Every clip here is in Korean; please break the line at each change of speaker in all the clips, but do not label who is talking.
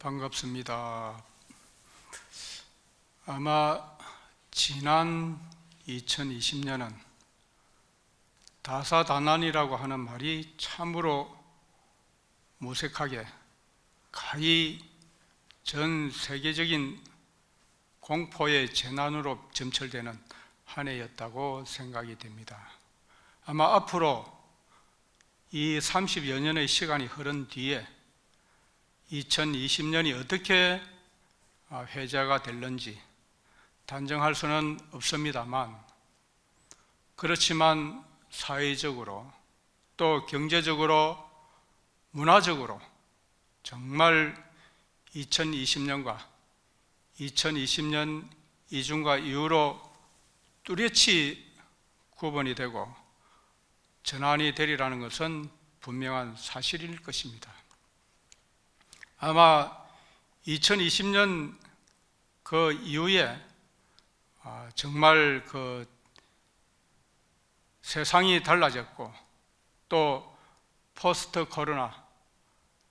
반갑습니다. 아마 지난 2020년은 다사다난이라고 하는 말이 참으로 무색하게 가히 전 세계적인 공포의 재난으로 점철되는 한 해였다고 생각이 됩니다. 아마 앞으로 이 30여 년의 시간이 흐른 뒤에 2020년이 어떻게 회자가 될는지 단정할 수는 없습니다만, 그렇지만 사회적으로 또 경제적으로 문화적으로 정말 2020년과 2020년 이중과 이후로 뚜렷이 구분이 되고 전환이 되리라는 것은 분명한 사실일 것입니다. 아마 2020년 그 이후에 정말 세상이 달라졌고, 또 포스트 코로나,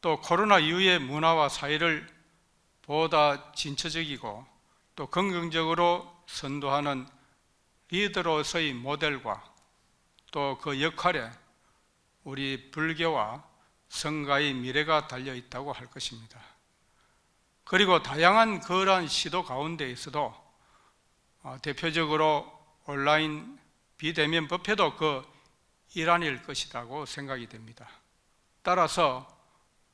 또 코로나 이후의 문화와 사회를 보다 진취적이고 또 긍정적으로 선도하는 리더로서의 모델과 또 그 역할에 우리 불교와 성가의 미래가 달려있다고 할 것입니다. 그리고 다양한 그러한 시도 가운데에서도 대표적으로 온라인 비대면 법회도 그 일환일 것이라고 생각이 됩니다. 따라서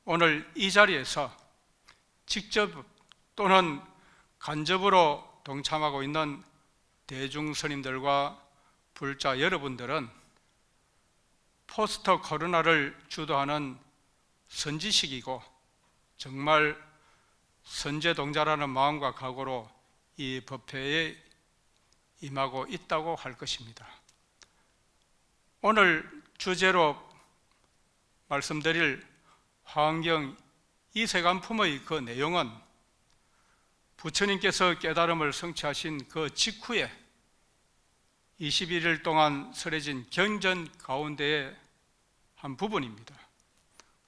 오늘 이 자리에서 직접 또는 간접으로 동참하고 있는 대중 스님들과 불자 여러분들은 포스트 코로나를 주도하는 선지식이고 정말 선제동자라는 마음과 각오로 이 법회에 임하고 있다고 할 것입니다. 오늘 주제로 말씀드릴 화엄경 이세간품의 그 내용은 부처님께서 깨달음을 성취하신 그 직후에 21일 동안 설해진 경전 가운데의 한 부분입니다.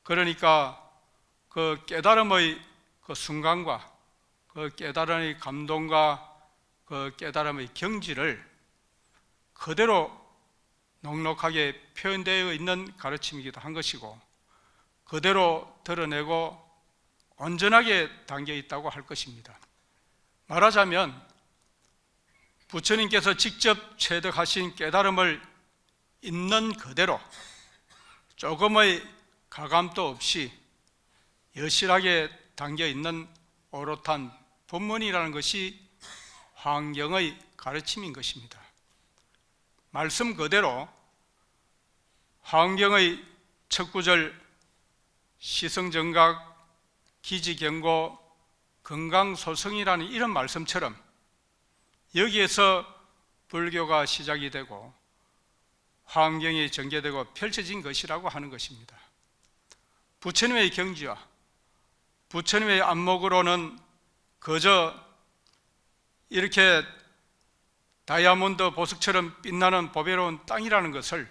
그러니까 그 깨달음의 그 순간과 그 깨달음의 감동과 그 깨달음의 경지를 그대로 넉넉하게 표현되어 있는 가르침이기도 한 것이고, 그대로 드러내고 온전하게 담겨 있다고 할 것입니다. 말하자면 부처님께서 직접 체득하신 깨달음을 있는 그대로 조금의 가감도 없이 여실하게 담겨 있는 오롯한 법문이라는 것이 화엄경의 가르침인 것입니다. 말씀 그대로 화엄경의 첫 구절 시성정각, 기지경고, 건강소성이라는 이런 말씀처럼 여기에서 불교가 시작이 되고 화엄경이 전개되고 펼쳐진 것이라고 하는 것입니다. 부처님의 경지와 부처님의 안목으로는 그저 이렇게 다이아몬드 보석처럼 빛나는 보배로운 땅이라는 것을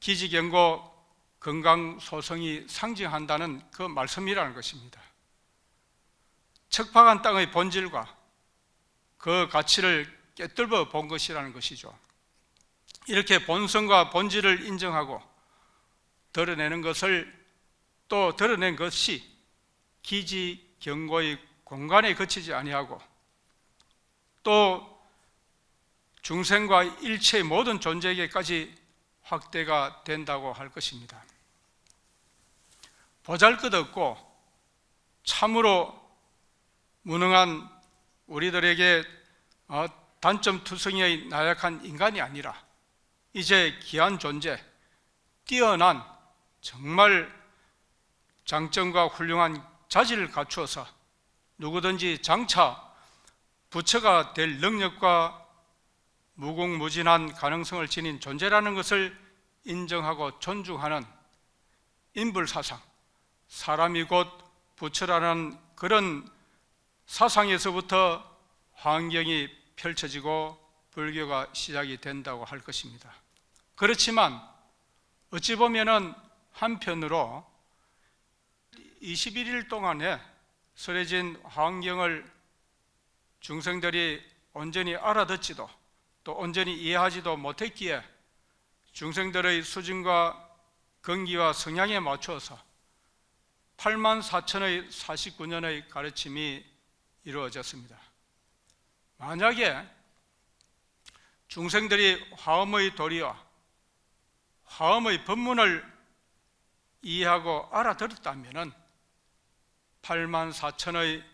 기지경고, 건강소성이 상징한다는 그 말씀이라는 것입니다. 척박한 땅의 본질과 그 가치를 꿰뚫어 본 것이라는 것이죠. 이렇게 본성과 본질을 인정하고 드러내는 것을 또 드러낸 것이 기지경고의 공간에 그치지 아니하고 또 중생과 일체의 모든 존재에게까지 확대가 된다고 할 것입니다. 보잘것없고 참으로 무능한 우리들에게 단점투성이의 나약한 인간이 아니라 이제 귀한 존재, 뛰어난 정말 장점과 훌륭한 자질을 갖추어서 누구든지 장차 부처가 될 능력과 무궁무진한 가능성을 지닌 존재라는 것을 인정하고 존중하는 인불사상, 사람이 곧 부처라는 그런 사상에서부터 화엄경이 펼쳐지고 불교가 시작이 된다고 할 것입니다. 그렇지만 어찌 보면은 한편으로 21일 동안에 설해진 화엄경을 중생들이 온전히 알아듣지도 또 온전히 이해하지도 못했기에 중생들의 수준과 건기와 성향에 맞추어서 84,000의 49년의 가르침이 이루어졌습니다. 만약에 중생들이 화엄의 도리와 화엄의 법문을 이해하고 알아들었다면 84,000의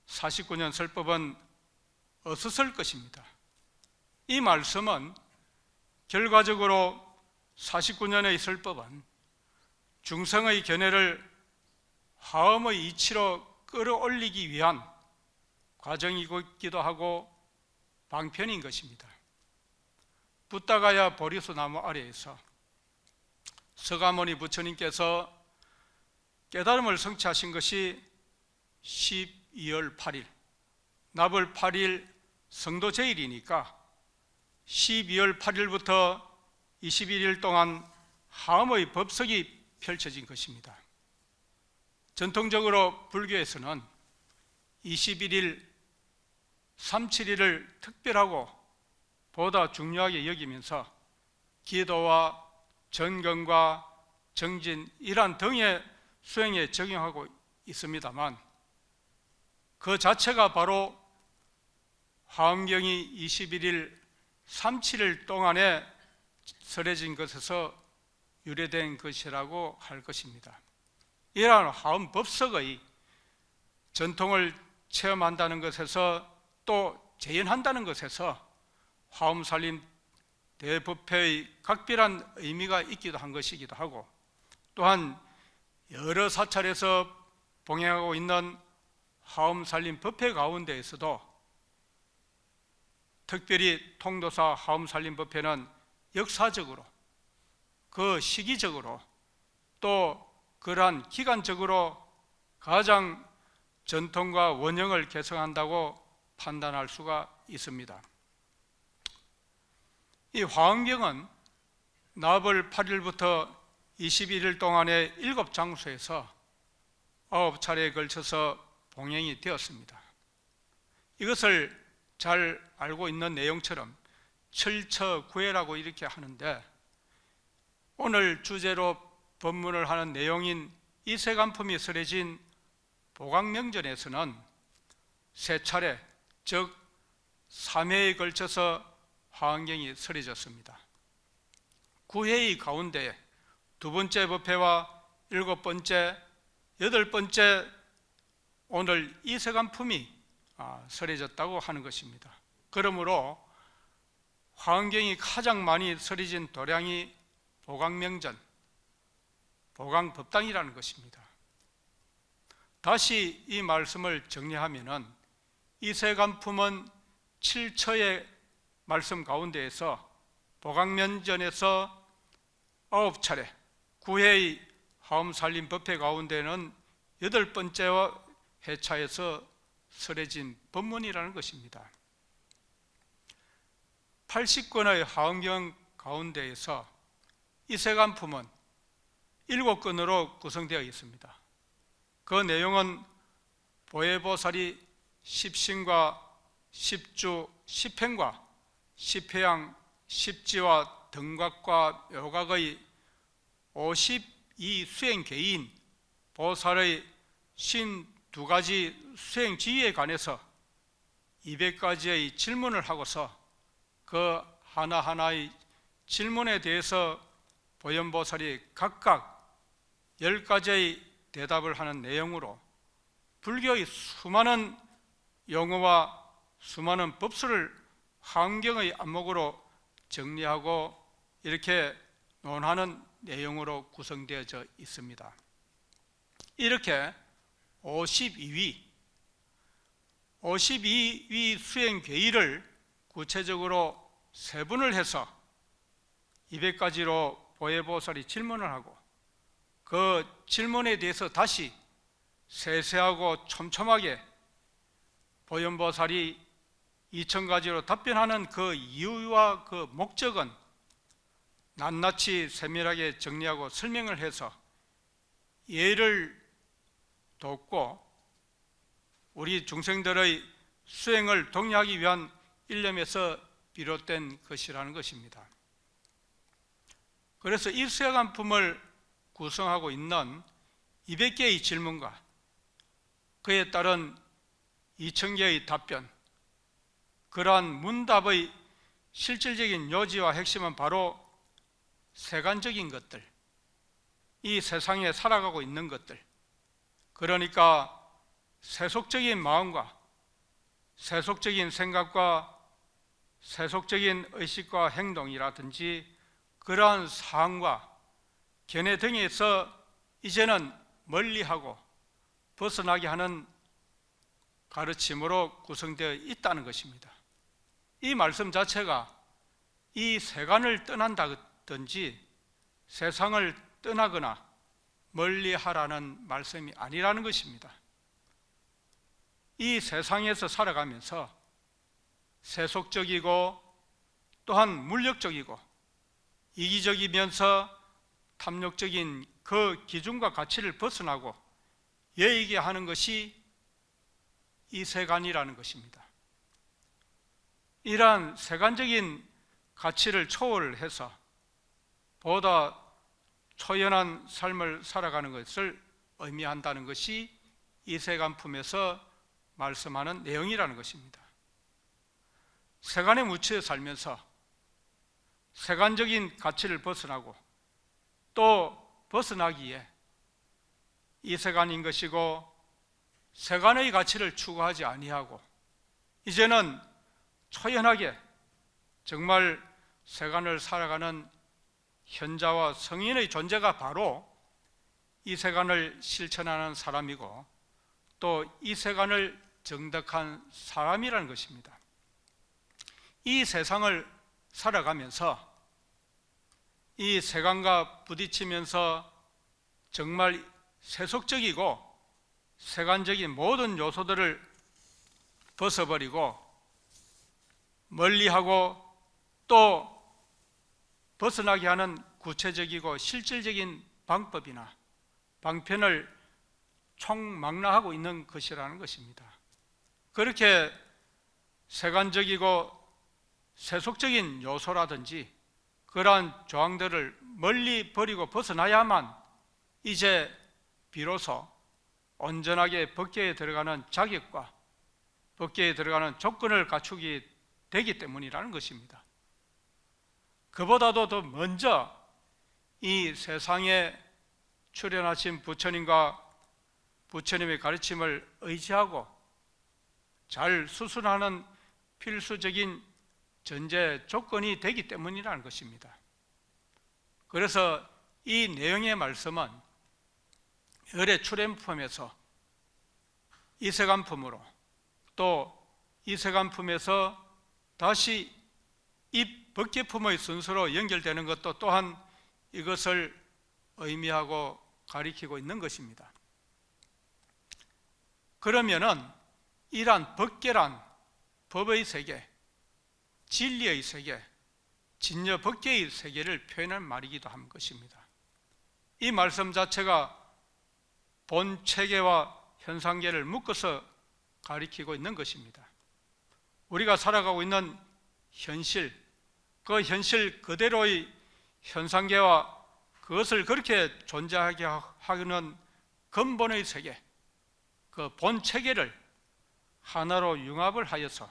49년 설법은 없었을 것입니다. 이 말씀은 결과적으로 49년의 설법은 중생의 견해를 화엄의 이치로 끌어올리기 위한 과정이기도 하고 방편인 것입니다. 붓다가야 보리수 나무 아래에서 서가모니 부처님께서 깨달음을 성취하신 것이 12월 8일, 납을 8일 성도 제일이니까 12월 8일부터 21일 동안 화엄의 법석이 펼쳐진 것입니다. 전통적으로 불교에서는 21일, 37일을 특별하고 보다 중요하게 여기면서 기도와 전경과 정진, 이러한 등의 수행에 적용하고 있습니다만 그 자체가 바로 화엄경이 21일, 37일 동안에 설해진 것에서 유래된 것이라고 할 것입니다. 이러한 화엄 법석의 전통을 체험한다는 것에서 또 재현한다는 것에서 화엄살림 대법회의 각별한 의미가 있기도 한 것이기도 하고 또한 여러 사찰에서 봉행하고 있는 화엄살림 법회 가운데에서도 특별히 통도사 화엄살림 법회는 역사적으로 그 시기적으로 또 그러한 기간적으로 가장 전통과 원형을 개성한다고 판단할 수가 있습니다. 이 화엄경은 납을 8일부터 21일 동안의 7장소에서 9차례에 걸쳐서 봉행이 되었습니다. 이것을 잘 알고 있는 내용처럼 철처구해라고 이렇게 하는데 오늘 주제로 법문을 하는 내용인 이세간품이 설해진 보강명전에서는 3차례, 즉 3회에 걸쳐서 화엄경이 설해졌습니다. 9회의 가운데 두 번째 법회와 7번째, 8번째 오늘 이세간품이 설해졌다고 하는 것입니다. 그러므로 화엄경이 가장 많이 설해진 도량이 보강명전, 보강법당이라는 것입니다. 다시 이 말씀을 정리하면은 이세간품은 7처의 말씀 가운데에서 보강명전에서 9차례, 9회의 화엄살림 법회 가운데는 8번째와 회차에서 설해진 법문이라는 것입니다. 80권의 화엄경 가운데에서 이세간품은 7권으로 구성되어 있습니다. 그 내용은 보혜보살이 10신과 10주, 10행과 10회양, 10지와 등각과 묘각의 52수행계인 보살의 52가지 수행지위에 관해서 200가지의 질문을 하고서 그 하나하나의 질문에 대해서 보현보살이 각각 10가지의 대답을 하는 내용으로 불교의 수많은 용어와 수많은 법수를 화엄경의 안목으로 정리하고 이렇게 논하는 내용으로 구성되어져 있습니다. 이렇게 52위 수행 계의를 구체적으로 세분을 해서 200가지로 보혜보살이 질문을 하고 그 질문에 대해서 다시 세세하고 촘촘하게 보현보살이 2000가지로 답변하는 그 이유와 그 목적은 낱낱이 세밀하게 정리하고 설명을 해서 예를 돕고 우리 중생들의 수행을 독려하기 위한 일념에서 비롯된 것이라는 것입니다. 그래서 이 수행안품을 구성하고 있는 200개의 질문과 그에 따른 2000개의 답변, 그러한 문답의 실질적인 요지와 핵심은 바로 세간적인 것들, 이 세상에 살아가고 있는 것들, 그러니까 세속적인 마음과 세속적인 생각과 세속적인 의식과 행동이라든지 그러한 사항과 견해 등에서 이제는 멀리하고 벗어나게 하는 가르침으로 구성되어 있다는 것입니다. 이 말씀 자체가 이 세간을 떠난다든지 세상을 떠나거나 멀리하라는 말씀이 아니라는 것입니다. 이 세상에서 살아가면서 세속적이고 또한 물력적이고 이기적이면서 탐욕적인 그 기준과 가치를 벗어나고 여의게 하는 것이 이 세간이라는 것입니다. 이러한 세간적인 가치를 초월해서 보다 초연한 삶을 살아가는 것을 의미한다는 것이 이 세간품에서 말씀하는 내용이라는 것입니다. 세간에 묻혀 살면서 세간적인 가치를 벗어나고 또 벗어나기에 이 세간인 것이고 세간의 가치를 추구하지 아니하고 이제는 초연하게 정말 세간을 살아가는 현자와 성인의 존재가 바로 이 세간을 실천하는 사람이고 또 이 세간을 정덕한 사람이라는 것입니다. 이 세상을 살아가면서 이 세간과 부딪히면서 정말 세속적이고 세간적인 모든 요소들을 벗어버리고 멀리하고 또 벗어나게 하는 구체적이고 실질적인 방법이나 방편을 총망라하고 있는 것이라는 것입니다. 그렇게 세간적이고 세속적인 요소라든지 그러한 조항들을 멀리 버리고 벗어나야만 이제 비로소 온전하게 법계에 들어가는 자격과 법계에 들어가는 조건을 갖추게 되기 때문이라는 것입니다. 그보다도 더 먼저 이 세상에 출현하신 부처님과 부처님의 가르침을 의지하고 잘 수순하는 필수적인 전제 조건이 되기 때문이라는 것입니다. 그래서 이 내용의 말씀은 열의 출현품에서 이세간품으로 또 이세간품에서 다시 이 법계품의 순서로 연결되는 것도 또한 이것을 의미하고 가리키고 있는 것입니다. 그러면은 이러한 법계란 법의 세계, 진리의 세계, 진여 법계의 세계를 표현한 말이기도 한 것입니다. 이 말씀 자체가 본 체계와 현상계를 묶어서 가리키고 있는 것입니다. 우리가 살아가고 있는 현실, 그 현실 그대로의 현상계와 그것을 그렇게 존재하게 하는 근본의 세계, 그 본 체계를 하나로 융합을 하여서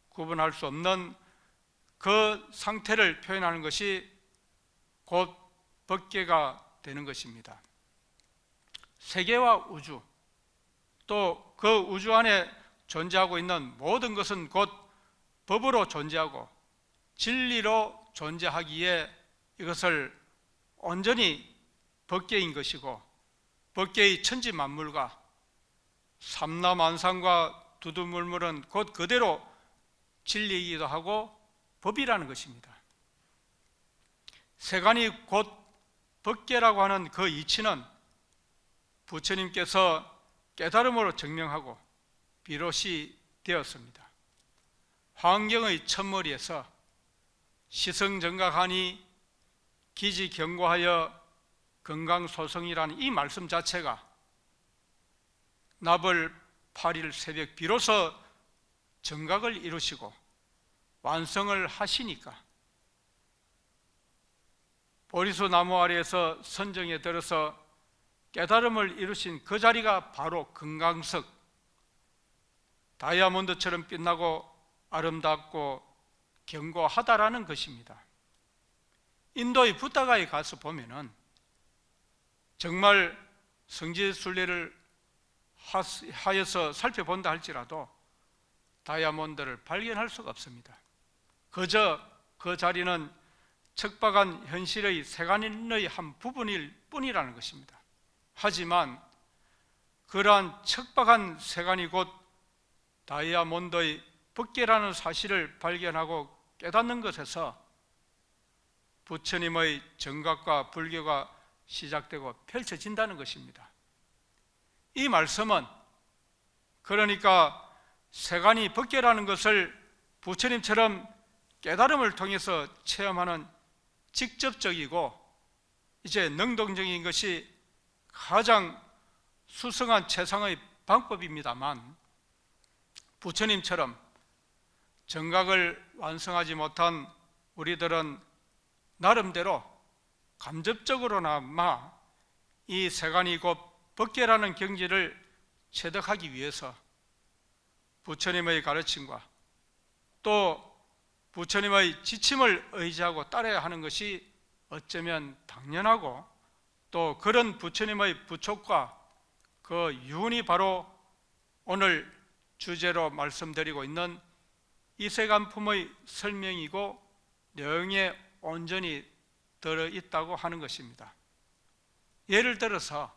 구분할 수 없는 그 상태를 표현하는 것이 곧 법계가 되는 것입니다. 세계와 우주, 또 그 우주 안에 존재하고 있는 모든 것은 곧 법으로 존재하고 진리로 존재하기에 이것을 온전히 법계인 것이고 법계의 천지만물과 삼라만상과 두두물물은 곧 그대로 진리이기도 하고 법이라는 것입니다. 세간이 곧 법계라고 하는 그 이치는 부처님께서 깨달음으로 증명하고 비롯이 되었습니다. 환경의 첫머리에서 시성정각하니 기지경고하여 건강소성이라는 이 말씀 자체가 나벌 8일 새벽 비로소 정각을 이루시고 완성을 하시니까 보리수 나무 아래에서 선정에 들어서 깨달음을 이루신 그 자리가 바로 금강석, 다이아몬드처럼 빛나고 아름답고 견고하다라는 것입니다. 인도의 부다가에 가서 보면은 정말 성지순례를 하여서 살펴본다 할지라도 다이아몬드를 발견할 수가 없습니다. 그저 그 자리는 척박한 현실의 세간의 한 부분일 뿐이라는 것입니다. 하지만 그러한 척박한 세간이 곧 다이아몬드의 법계라는 사실을 발견하고 깨닫는 것에서 부처님의 정각과 불교가 시작되고 펼쳐진다는 것입니다. 이 말씀은 그러니까 세간이 법계라는 것을 부처님처럼 깨달음을 통해서 체험하는 직접적이고 이제 능동적인 것이 가장 수성한 최상의 방법입니다만, 부처님처럼 정각을 완성하지 못한 우리들은 나름대로 간접적으로나마 이 세간이 곧 법계라는 경지를 체득하기 위해서 부처님의 가르침과 또 부처님의 지침을 의지하고 따라야 하는 것이 어쩌면 당연하고, 또 그런 부처님의 부촉과 그 유언이 바로 오늘 주제로 말씀드리고 있는 이세간품의 설명이고 내용에 온전히 들어있다고 하는 것입니다. 예를 들어서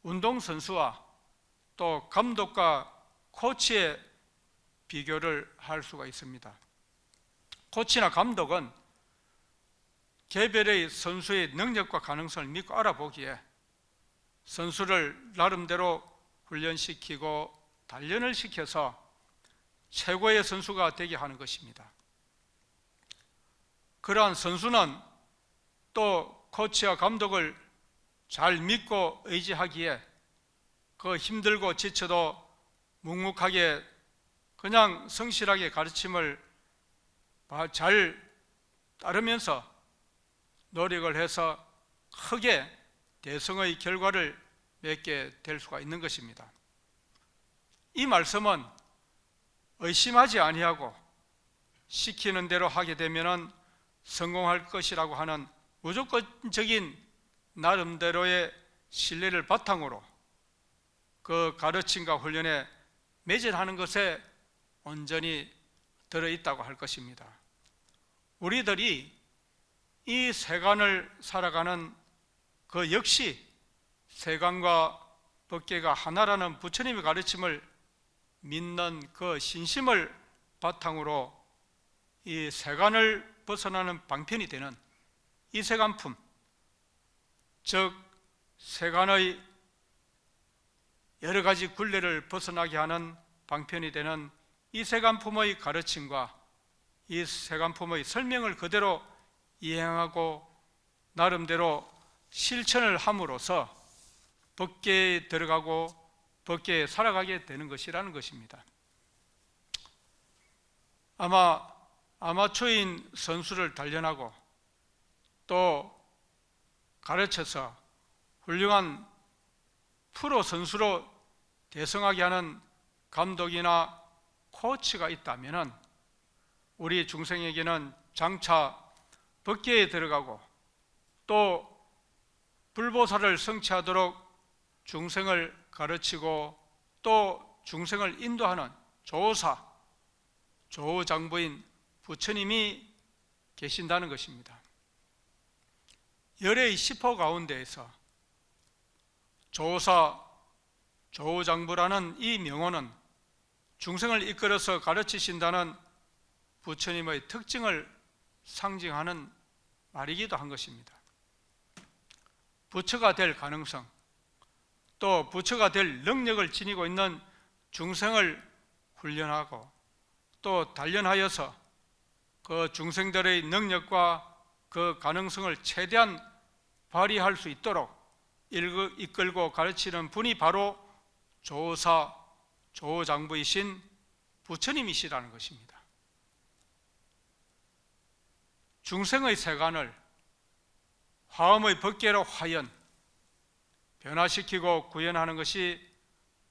운동선수와 또 감독과 코치의 비교를 할 수가 있습니다. 코치나 감독은 개별의 선수의 능력과 가능성을 믿고 알아보기에 선수를 나름대로 훈련시키고 단련을 시켜서 최고의 선수가 되게 하는 것입니다. 그러한 선수는 또 코치와 감독을 잘 믿고 의지하기에 그 힘들고 지쳐도 묵묵하게 그냥 성실하게 가르침을 잘 따르면서 노력을 해서 크게 대성의 결과를 맺게 될 수가 있는 것입니다. 이 말씀은 의심하지 아니하고 시키는 대로 하게 되면 성공할 것이라고 하는 무조건적인 나름대로의 신뢰를 바탕으로 그 가르침과 훈련에 매진하는 것에 온전히 들어있다고 할 것입니다. 우리들이 이 세간을 살아가는 그 역시 세간과 법계가 하나라는 부처님의 가르침을 믿는 그 신심을 바탕으로 이 세간을 벗어나는 방편이 되는 이 세간품, 즉 세간의 여러 가지 굴레를 벗어나게 하는 방편이 되는 이 세간품의 가르침과 이 세간품의 설명을 그대로 이행하고 나름대로 실천을 함으로써 법계에 들어가고 법계에 살아가게 되는 것이라는 것입니다. 아마 아마추어인 선수를 단련하고 또 가르쳐서 훌륭한 프로 선수로 대성하게 하는 감독이나 코치가 있다면 우리 중생에게는 장차 법계에 들어가고 또 불보살을 성취하도록 중생을 가르치고 또 중생을 인도하는 조사, 조장부인 부처님이 계신다는 것입니다. 열의 10호 가운데에서 조사, 조장부라는 이 명호는 중생을 이끌어서 가르치신다는 부처님의 특징을 상징하는 말이기도 한 것입니다. 부처가 될 가능성, 또 부처가 될 능력을 지니고 있는 중생을 훈련하고 또 단련하여서 그 중생들의 능력과 그 가능성을 최대한 발휘할 수 있도록 이끌고 가르치는 분이 바로 조사, 조장부이신 부처님이시라는 것입니다. 중생의 세간을 화엄의 법계로 화연, 변화시키고 구현하는 것이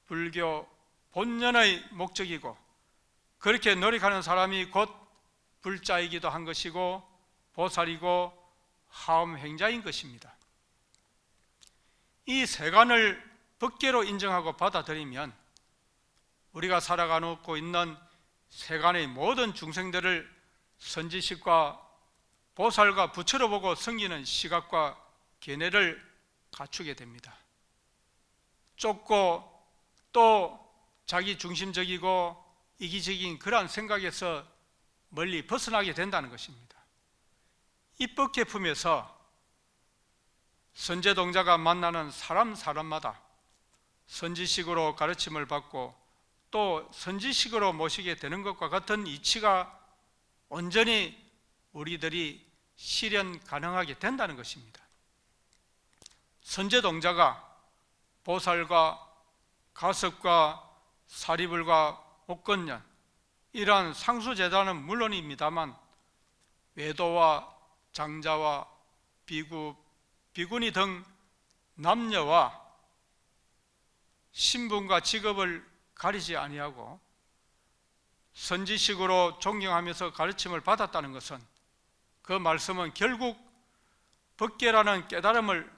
불교 본연의 목적이고, 그렇게 노력하는 사람이 곧 불자이기도 한 것이고 보살이고 화엄행자인 것입니다. 이 세간을 법계로 인정하고 받아들이면 우리가 살아가고 있는 세간의 모든 중생들을 선지식과 보살과 부처로 보고 섬기는 시각과 견해를 갖추게 됩니다. 좁고 또 자기 중심적이고 이기적인 그러한 생각에서 멀리 벗어나게 된다는 것입니다. 이 법계품에서 선제동자가 만나는 사람마다 선지식으로 가르침을 받고 또 선지식으로 모시게 되는 것과 같은 이치가 온전히 우리들이 실현 가능하게 된다는 것입니다. 선제동자가 보살과 가섭과 사리불과 옥건년, 이러한 상수제자는 물론입니다만 외도와 장자와 비구, 비구니 등 남녀와 신분과 직업을 가리지 아니하고 선지식으로 존경하면서 가르침을 받았다는 것은, 그 말씀은 결국 법계라는 깨달음을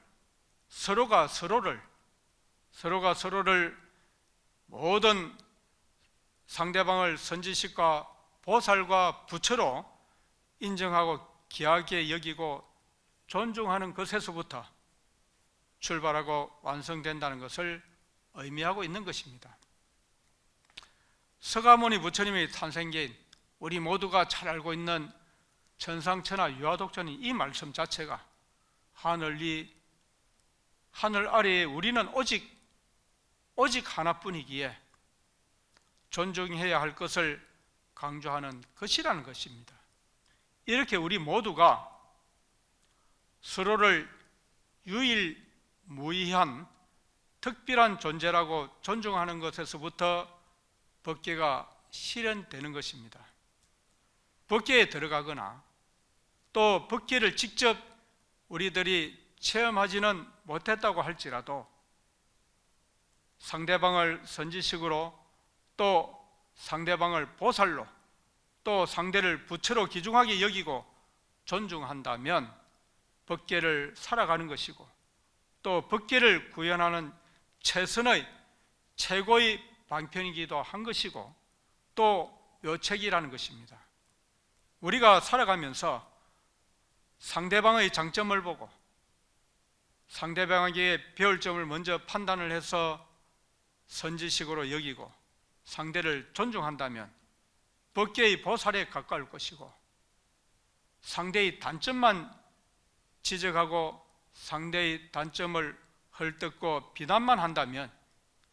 서로가 서로를 모든 상대방을 선지식과 보살과 부처로 인정하고 귀하게 여기고 존중하는 것에서부터 출발하고 완성된다는 것을 의미하고 있는 것입니다. 서가모니 부처님의 탄생계인 우리 모두가 잘 알고 있는 천상천하 유화독전인 이 말씀 자체가 하늘 아래에 우리는 오직 하나뿐이기에 존중해야 할 것을 강조하는 것이라는 것입니다. 이렇게 우리 모두가 서로를 유일무이한 특별한 존재라고 존중하는 것에서부터 법계가 실현되는 것입니다. 법계에 들어가거나 또 법계를 직접 우리들이 체험하지는 못했다고 할지라도 상대방을 선지식으로, 또 상대방을 보살로, 또 상대를 부처로 귀중하게 여기고 존중한다면 법계를 살아가는 것이고, 또 법계를 구현하는 최고의 방편이기도 한 것이고 또 묘책이라는 것입니다. 우리가 살아가면서 상대방의 장점을 보고 상대방에게 배울 점을 먼저 판단을 해서 선지식으로 여기고 상대를 존중한다면 법계의 보살에 가까울 것이고, 상대의 단점만 지적하고 상대의 단점을 헐뜯고 비난만 한다면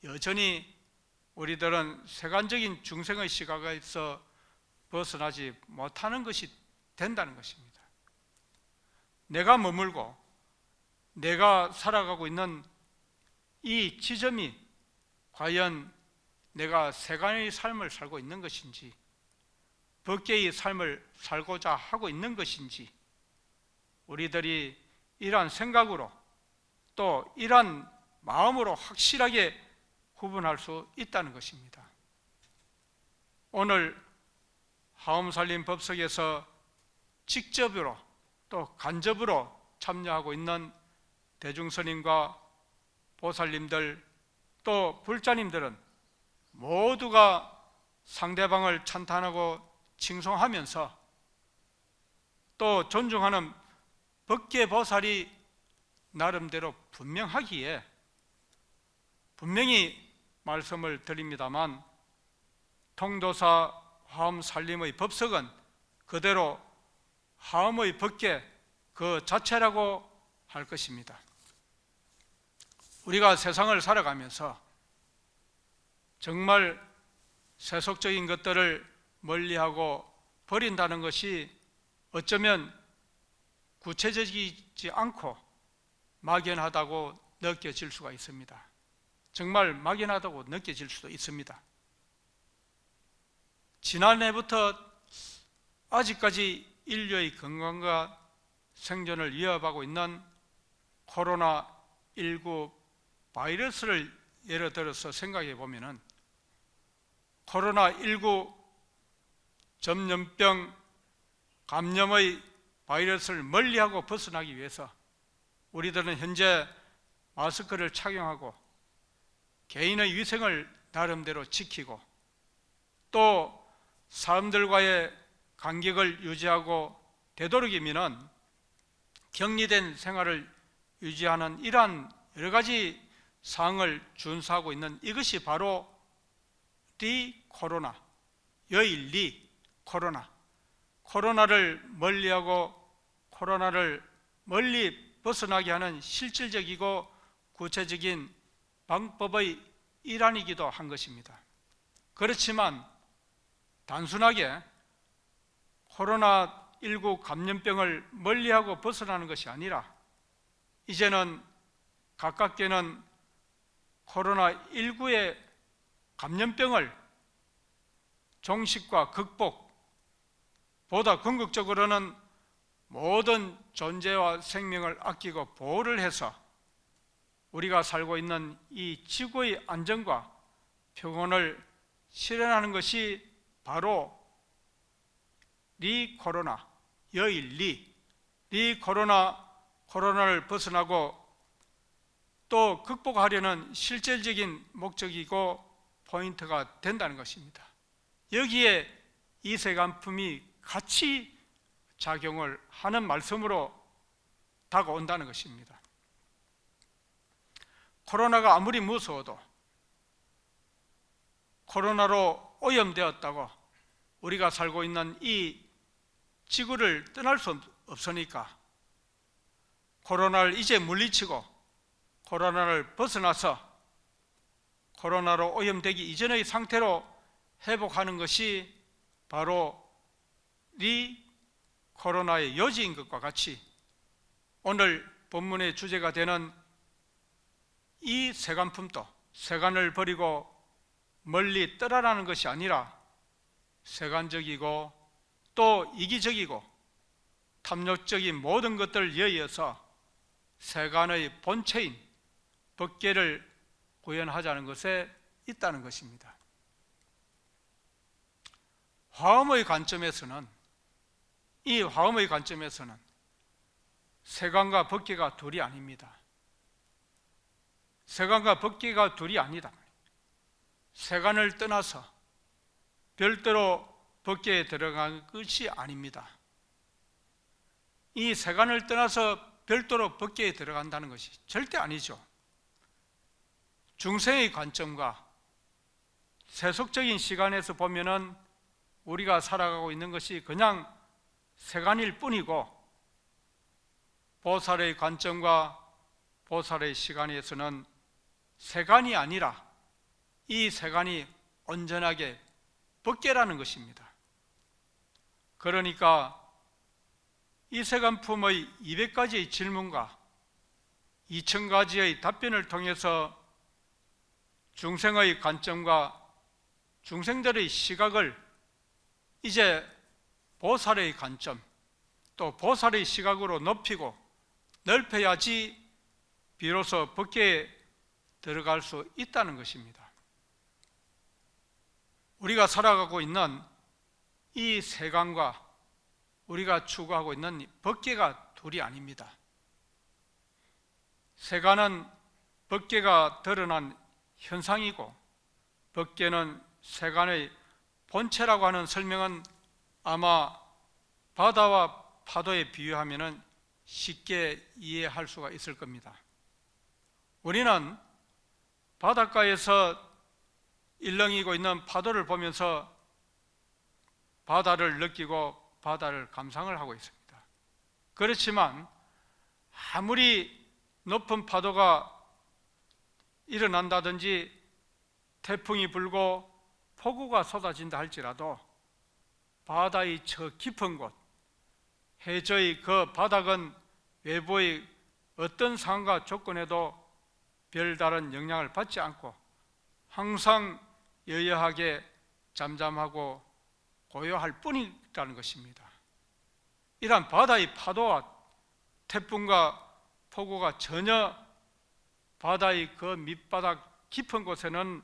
여전히 우리들은 세간적인 중생의 시각에서 벗어나지 못하는 것이 된다는 것입니다. 내가 머물고 내가 살아가고 있는 이 지점이 과연 내가 세간의 삶을 살고 있는 것인지, 법계의 삶을 살고자 하고 있는 것인지, 우리들이 이러한 생각으로 또 이러한 마음으로 확실하게 구분할 수 있다는 것입니다. 오늘 화엄살림 법석에서 직접으로 또 간접으로 참여하고 있는 대중스님과 보살님들 또 불자님들은 모두가 상대방을 찬탄하고 칭송하면서 또 존중하는 법계보살이 나름대로 분명하기에 분명히 말씀을 드립니다만, 통도사 화엄살림의 법석은 그대로 화엄의 법계 그 자체라고 할 것입니다. 우리가 세상을 살아가면서 정말 세속적인 것들을 멀리하고 버린다는 것이 어쩌면 구체적이지 않고 막연하다고 느껴질 수가 있습니다. 정말 막연하다고 느껴질 수도 있습니다. 지난해부터 아직까지 인류의 건강과 생존을 위협하고 있는 코로나19 바이러스를 예를 들어서 생각해 보면은, 코로나19 전염병 감염의 바이러스를 멀리하고 벗어나기 위해서 우리들은 현재 마스크를 착용하고 개인의 위생을 나름대로 지키고, 또 사람들과의 간격을 유지하고 되도록이면 격리된 생활을 유지하는 이러한 여러 가지 사항을 준수하고 있는, 이것이 바로 리코로나, 여일리 코로나, 코로나를 멀리하고 코로나를 멀리 벗어나게 하는 실질적이고 구체적인 방법의 일환이기도 한 것입니다. 그렇지만 단순하게 코로나19 감염병을 멀리하고 벗어나는 것이 아니라, 이제는 가깝게는 코로나19의 감염병을 종식과 극복, 보다 궁극적으로는 모든 존재와 생명을 아끼고 보호를 해서 우리가 살고 있는 이 지구의 안정과 평온을 실현하는 것이 바로 리코로나, 여일리, 코로나를 벗어나고 또 극복하려는 실질적인 목적이고 포인트가 된다는 것입니다. 여기에 이 세간품이 같이 작용을 하는 말씀으로 다가온다는 것입니다. 코로나가 아무리 무서워도 코로나로 오염되었다고 우리가 살고 있는 이 지구를 떠날 수 없으니까 코로나를 이제 물리치고 코로나를 벗어나서 코로나로 오염되기 이전의 상태로 회복하는 것이 바로 리코로나의 요지인 것과 같이, 오늘 본문의 주제가 되는 이 세간품도 세간을 버리고 멀리 떠나라는 것이 아니라 세간적이고 또 이기적이고 탐욕적인 모든 것들을 여의어서 세간의 본체인 법계를 구현하자는 것에 있다는 것입니다. 화엄의 관점에서는, 이 화엄의 관점에서는 세간과 법계가 둘이 아닙니다. 세간과 법계가 둘이 아니다. 세간을 떠나서 별도로 법계에 들어간 것이 아닙니다. 이 세간을 떠나서 별도로 법계에 들어간다는 것이 절대 아니죠. 중생의 관점과 세속적인 시간에서 보면은 우리가 살아가고 있는 것이 그냥 세간일 뿐이고, 보살의 관점과 보살의 시간에서는 세간이 아니라 이 세간이 온전하게 법계라는 것입니다. 그러니까 이 세간품의 200가지의 질문과 2000가지의 답변을 통해서 중생의 관점과 중생들의 시각을 이제 보살의 관점, 또 보살의 시각으로 높이고 넓혀야지 비로소 법계에 들어갈 수 있다는 것입니다. 우리가 살아가고 있는 이 세간과 우리가 추구하고 있는 법계가 둘이 아닙니다. 세간은 법계가 드러난 현상이고, 법계는 세간의 본체라고 하는 설명은 아마 바다와 파도에 비유하면 쉽게 이해할 수가 있을 겁니다. 우리는 바닷가에서 일렁이고 있는 파도를 보면서 바다를 느끼고 바다를 감상을 하고 있습니다. 그렇지만 아무리 높은 파도가 일어난다든지 태풍이 불고 폭우가 쏟아진다 할지라도 바다의 저 깊은 곳, 해저의 그 바닥은 외부의 어떤 상황과 조건에도 별다른 영향을 받지 않고 항상 여여하게 잠잠하고 고요할 뿐이라는 것입니다. 이러한 바다의 파도와 태풍과 폭우가 전혀 바다의 그 밑바닥 깊은 곳에는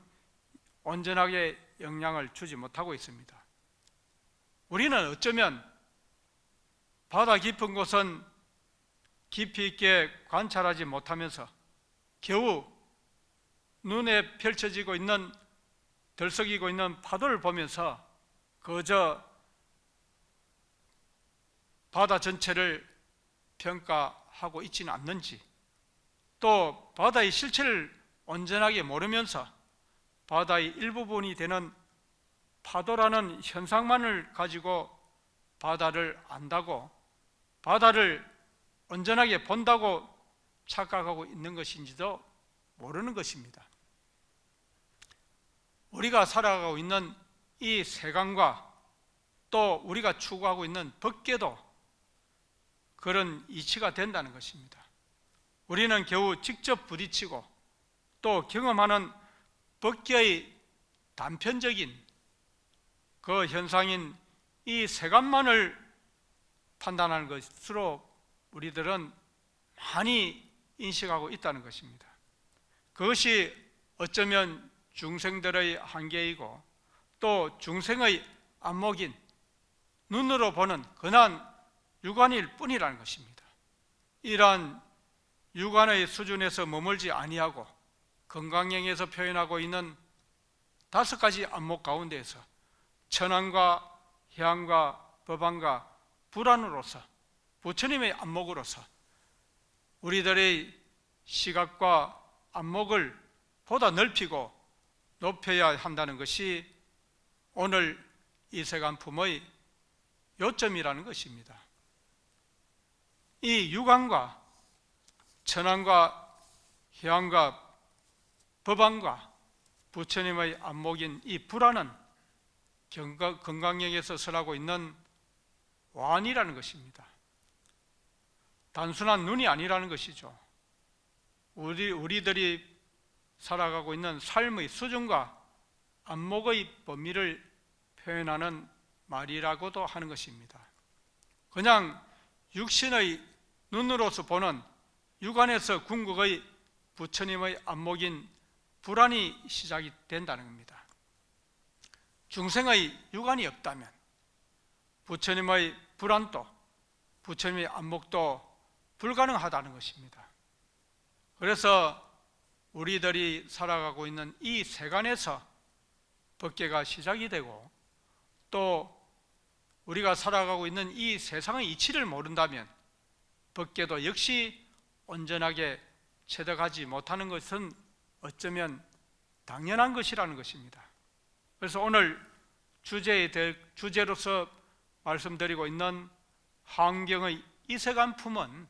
온전하게 영향을 주지 못하고 있습니다. 우리는 어쩌면 바다 깊은 곳은 깊이 있게 관찰하지 못하면서 겨우 눈에 펼쳐지고 있는 들썩이고 있는 파도를 보면서 그저 바다 전체를 평가하고 있지는 않는지, 또 바다의 실체를 온전하게 모르면서 바다의 일부분이 되는 파도라는 현상만을 가지고 바다를 안다고, 바다를 온전하게 본다고 착각하고 있는 것인지도 모르는 것입니다. 우리가 살아가고 있는 이 세간과 또 우리가 추구하고 있는 법계도 그런 이치가 된다는 것입니다. 우리는 겨우 직접 부딪히고 또 경험하는 법계의 단편적인 그 현상인 이 세간만을 판단하는 것으로 우리들은 많이 인식하고 있다는 것입니다. 그것이 어쩌면 중생들의 한계이고 또 중생의 안목인 눈으로 보는 근한 육안일 뿐이라는 것입니다. 이러한 육안의 수준에서 머물지 아니하고 건강경에서 표현하고 있는 5가지 안목 가운데에서 천안과 희안과 법안과 불안으로서 부처님의 안목으로서 우리들의 시각과 안목을 보다 넓히고 높여야 한다는 것이 오늘 이 세간품의 요점이라는 것입니다. 이 육안과 천안과 희안과 법안과 부처님의 안목인 이 불안은 건강경에서 설하고 있는 완이라는 것입니다. 단순한 눈이 아니라는 것이죠. 우리들이 살아가고 있는 삶의 수준과 안목의 범위를 표현하는 말이라고도 하는 것입니다. 그냥 육신의 눈으로서 보는 육안에서 궁극의 부처님의 안목인 불안이 시작이 된다는 겁니다. 중생의 육안이 없다면 부처님의 불안도 부처님의 안목도 불가능하다는 것입니다. 그래서 우리들이 살아가고 있는 이 세간에서 법계가 시작이 되고 또 우리가 살아가고 있는 이 세상의 이치를 모른다면 법계도 역시 온전하게 체득하지 못하는 것은 어쩌면 당연한 것이라는 것입니다. 그래서 오늘 주제로서 말씀드리고 있는 환경의 이 세간품은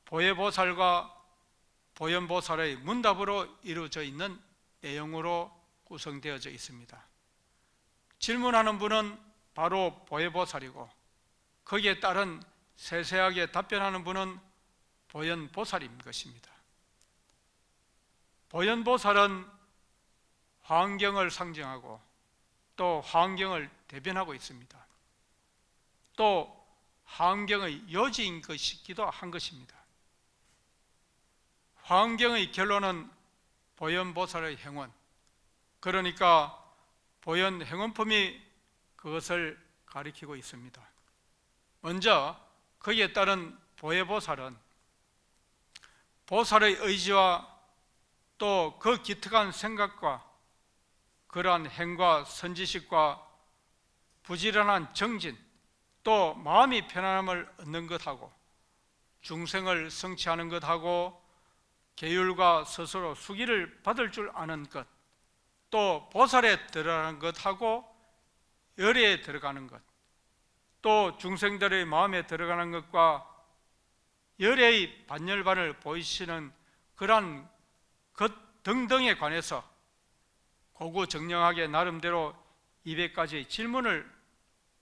보혜보살과 보현보살의 문답으로 이루어져 있는 내용으로 구성되어져 있습니다. 질문하는 분은 바로 보혜보살이고 거기에 따른 세세하게 답변하는 분은 보현보살인 것입니다. 보현보살은 환경을 상징하고 또 환경을 대변하고 있습니다. 또 환경의 요지인 것이기도 한 것입니다. 환경의 결론은 보현보살의 행원, 그러니까 보현행원품이 그것을 가리키고 있습니다. 먼저 거기에 따른 보혜보살은 보살의 의지와 또 그 기특한 생각과 그러한 행과 선지식과 부지런한 정진, 또 마음이 편안함을 얻는 것하고 중생을 성취하는 것하고 계율과 스스로 수기를 받을 줄 아는 것, 또 보살에 들어가는 것하고 열애에 들어가는 것, 또 중생들의 마음에 들어가는 것과 열애의 반열반을 보이시는 그러한 것 등등에 관해서 고구정령하게 나름대로 200가지의 질문을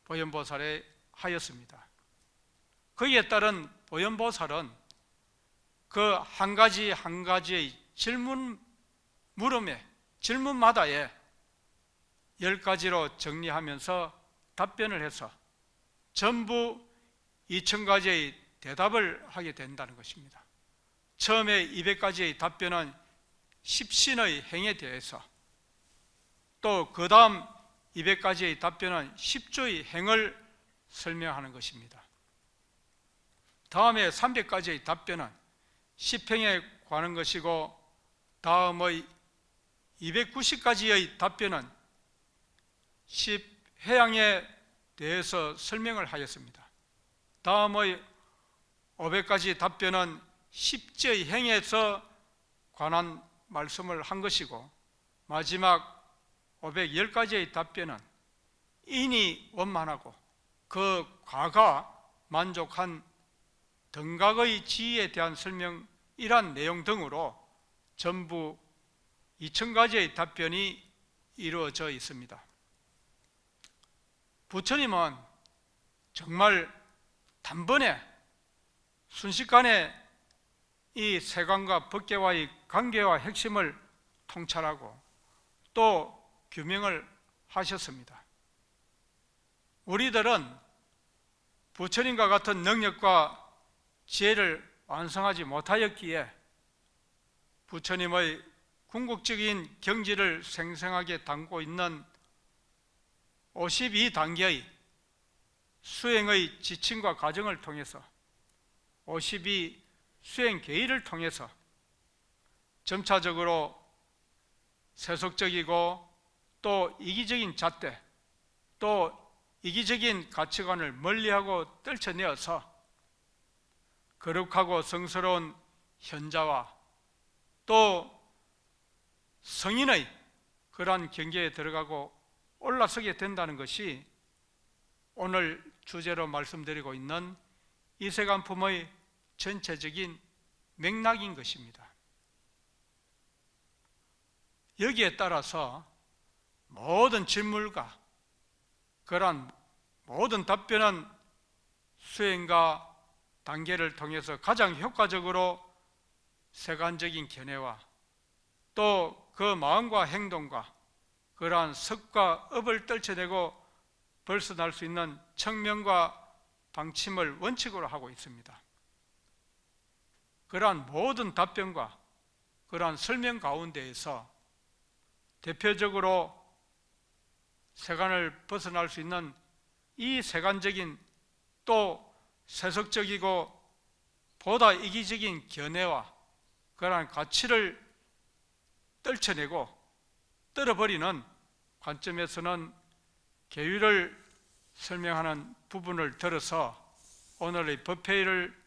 보현보살에 하였습니다. 거기에 따른 보현보살은 그 한 가지 한 가지의 질문마다에 10가지로 정리하면서 답변을 해서 전부 2000가지의 대답을 하게 된다는 것입니다. 처음에 200가지의 답변은 십신의 행에 대해서, 또 그 다음 200가지의 답변은 십조의 행을 설명하는 것입니다. 다음에 300가지의 답변은 십행에 관한 것이고, 다음의 290가지의 답변은 십해양에 대해서 설명을 하였습니다. 다음의 500가지 답변은 십지의 행에서 관한 말씀을 한 것이고, 마지막 510가지의 답변은 인이 원만하고 그 과가 만족한 등각의 지위에 대한 설명이란 내용 등으로 전부 2000가지의 답변이 이루어져 있습니다. 부처님은 정말 단번에 순식간에 이 세간과 법계와의 관계와 핵심을 통찰하고 또 규명을 하셨습니다. 우리들은 부처님과 같은 능력과 지혜를 완성하지 못하였기에 부처님의 궁극적인 경지를 생생하게 담고 있는 52단계의 수행의 지침과 과정을 통해서 52 수행 계율을 통해서 점차적으로 세속적이고 또 이기적인 잣대, 또 이기적인 가치관을 멀리하고 떨쳐내어서 거룩하고 성스러운 현자와 또 성인의 그러한 경계에 들어가고 올라서게 된다는 것이 오늘 주제로 말씀드리고 있는 이세간품의 전체적인 맥락인 것입니다. 여기에 따라서 모든 질문과 그러한 모든 답변은 수행과 단계를 통해서 가장 효과적으로 세간적인 견해와 또 그 마음과 행동과 그러한 습과 업을 떨쳐내고 벗어날 수 있는 청명과 방침을 원칙으로 하고 있습니다. 그러한 모든 답변과 그러한 설명 가운데에서 대표적으로 세간을 벗어날 수 있는 이 세간적인 또 세속적이고 보다 이기적인 견해와 그러한 가치를 떨쳐내고 떨어버리는 관점에서는 계율을 설명하는 부분을 들어서 오늘의 법회의를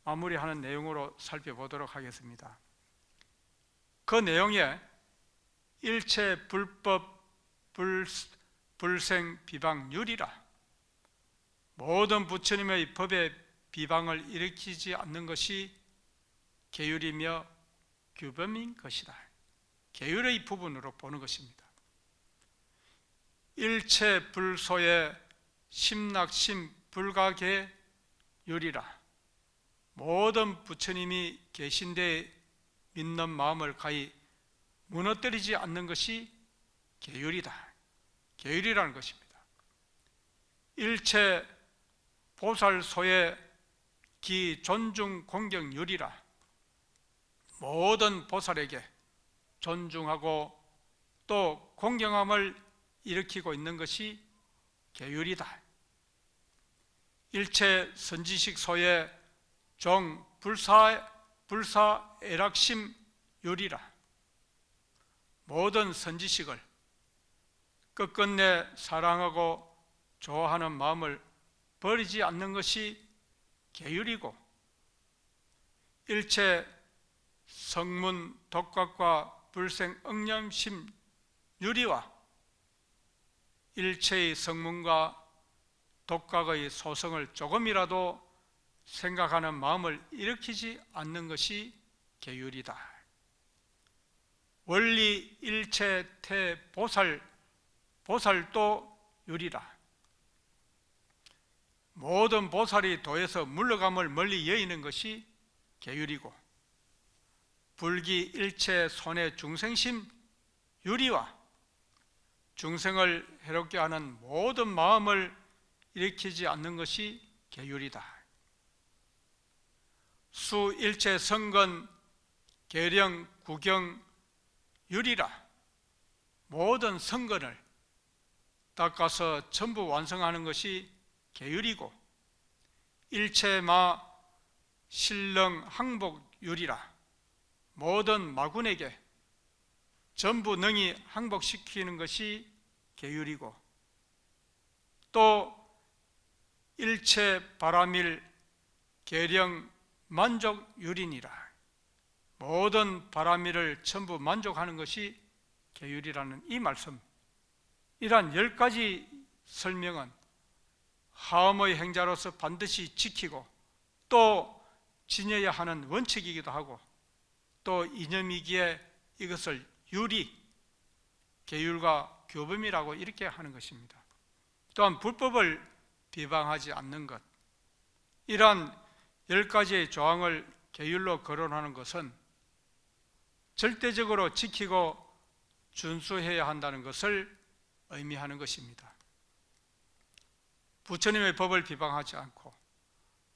마무리하는 내용으로 살펴보도록 하겠습니다. 그 내용에 일체 불법 불생 비방률이라, 모든 부처님의 법에 비방을 일으키지 않는 것이 계율이며 규범인 것이다. 계율의 부분으로 보는 것입니다. 일체 불소의 심낙심 불가계율이라, 모든 부처님이 계신 데 믿는 마음을 가히 무너뜨리지 않는 것이 계율이다. 계율이라는 것입니다. 일체 보살소의 기 존중 공경율이라, 모든 보살에게 존중하고 또 공경함을 일으키고 있는 것이 계율이다. 일체 선지식소의 종 불사애락심 율이라, 모든 선지식을 끝끝내 사랑하고 좋아하는 마음을 버리지 않는 것이 계율이고, 일체 성문 독각과 불생 억념심 유리와, 일체의 성문과 독각의 소성을 조금이라도 생각하는 마음을 일으키지 않는 것이 계율이다. 원리 일체 태 보살도 율이라, 모든 보살이 도에서 물러감을 멀리 여의는 것이 계율이고, 불기 일체 손의 중생심 유리와 중생을 해롭게 하는 모든 마음을 일으키지 않는 것이 계율이다. 수 일체 성건 계령 구경 유리라. 모든 성건을 닦아서 전부 완성하는 것이 계율이고, 일체마 신령 항복 유리라. 모든 마군에게 전부 능히 항복시키는 것이 계율이고, 또 일체 바람일 계령 만족 유린이라. 모든 바람일을 전부 만족하는 것이 계율이라는 이 말씀, 이러한 10가지 설명은 하음의 행자로서 반드시 지키고 또 지녀야 하는 원칙이기도 하고, 또 이념이기에 이것을 유리, 계율과 교범이라고 이렇게 하는 것입니다. 또한 불법을 비방하지 않는 것, 이러한 10가지의 조항을 계율로 거론하는 것은 절대적으로 지키고 준수해야 한다는 것을 의미하는 것입니다. 부처님의 법을 비방하지 않고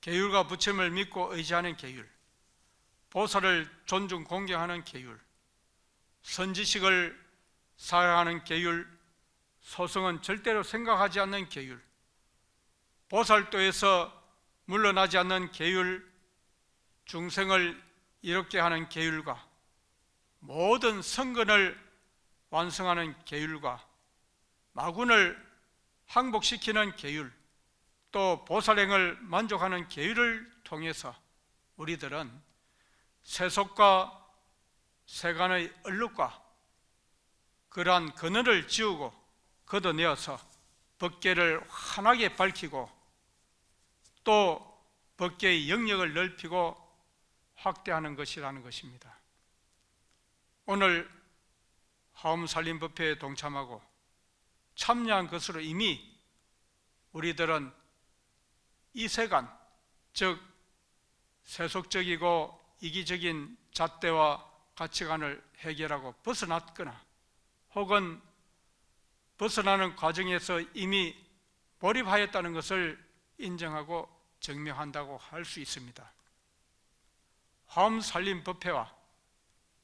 계율과 부처님을 믿고 의지하는 계율, 보살을 존중 공경하는 계율, 선지식을 사랑하는 계율, 소승은 절대로 생각하지 않는 계율, 보살도에서 물러나지 않는 계율, 중생을 이롭게 하는 계율과 모든 성근을 완성하는 계율과 마군을 항복시키는 계율, 또 보살행을 만족하는 계율을 통해서 우리들은 세속과 세간의 얼룩과 그러한 근원을 지우고 걷어내어서 법계를 환하게 밝히고 또 법계의 영역을 넓히고 확대하는 것이라는 것입니다. 오늘 하엄살림법회에 동참하고 참여한 것으로 이미 우리들은 이 세간, 즉 세속적이고 이기적인 잣대와 가치관을 해결하고 벗어났거나 혹은 벗어나는 과정에서 이미 몰입하였다는 것을 인정하고 증명한다고 할 수 있습니다. 하엄살림법회와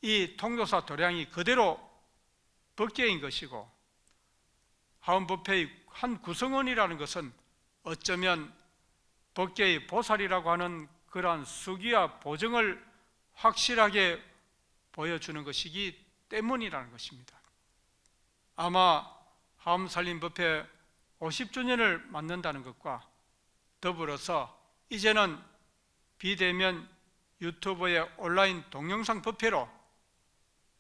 이 통도사 도량이 그대로 법계인 것이고, 하엄법회의 한 구성원이라는 것은 어쩌면 법계의 보살이라고 하는 그러한 수기와 보정을 확실하게 보여주는 것이기 때문이라는 것입니다. 아마 하엄살림법회 50주년을 맞는다는 것과 더불어서 이제는 비대면 유튜브의 온라인 동영상 법회로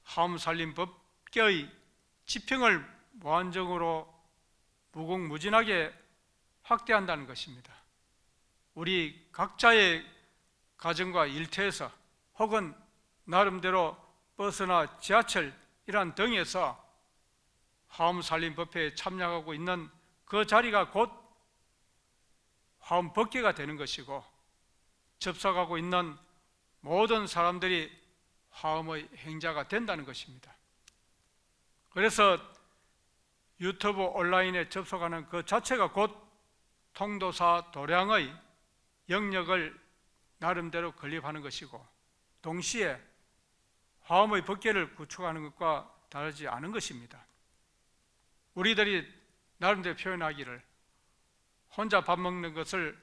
하엄살림법계의 지평을 무한정으로 무궁무진하게 확대한다는 것입니다. 우리 각자의 가정과 일터에서 혹은 나름대로 버스나 지하철 이러한 등에서 하엄살림법회에 참여하고 있는 그 자리가 곧 하엄법계가 되는 것이고, 접속하고 있는 모든 사람들이 하엄의 행자가 된다는 것입니다. 그래서 유튜브 온라인에 접속하는 그 자체가 곧 통도사 도량의 영역을 나름대로 건립하는 것이고, 동시에 하엄의 법계를 구축하는 것과 다르지 않은 것입니다. 우리들이 나름대로 표현하기를 혼자 밥 먹는 것을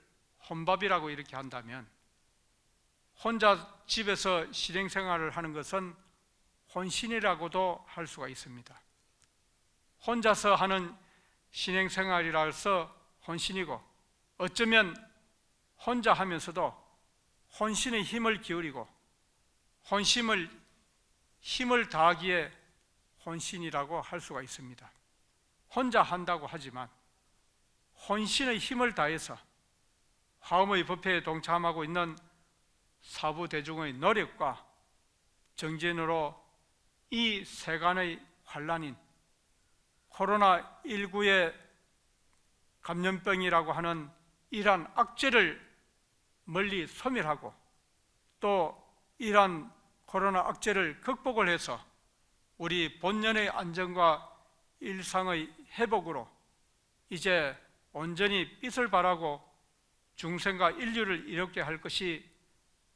혼밥이라고 이렇게 한다면, 혼자 집에서 실행생활을 하는 것은 혼신이라고도 할 수가 있습니다. 혼자서 하는 신행생활이라서 혼신이고, 어쩌면 혼자 하면서도 혼신의 힘을 기울이고 힘을 다하기에 혼신이라고 할 수가 있습니다. 혼자 한다고 하지만 혼신의 힘을 다해서 하엄의 법회에 동참하고 있는 사부대중의 노력과 정진으로 이 세간의 환난인 코로나19의 감염병이라고 하는 이러한 악재를 멀리 소멸하고, 또 이러한 코로나 악재를 극복을 해서 우리 본연의 안정과 일상의 회복으로 이제 온전히 빛을 발하고 중생과 인류를 이롭게 할 것이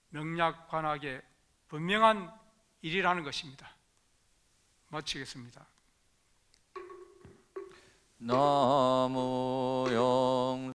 명약관학의 분명한 일이라는 것입니다. 마치겠습니다.
나무 영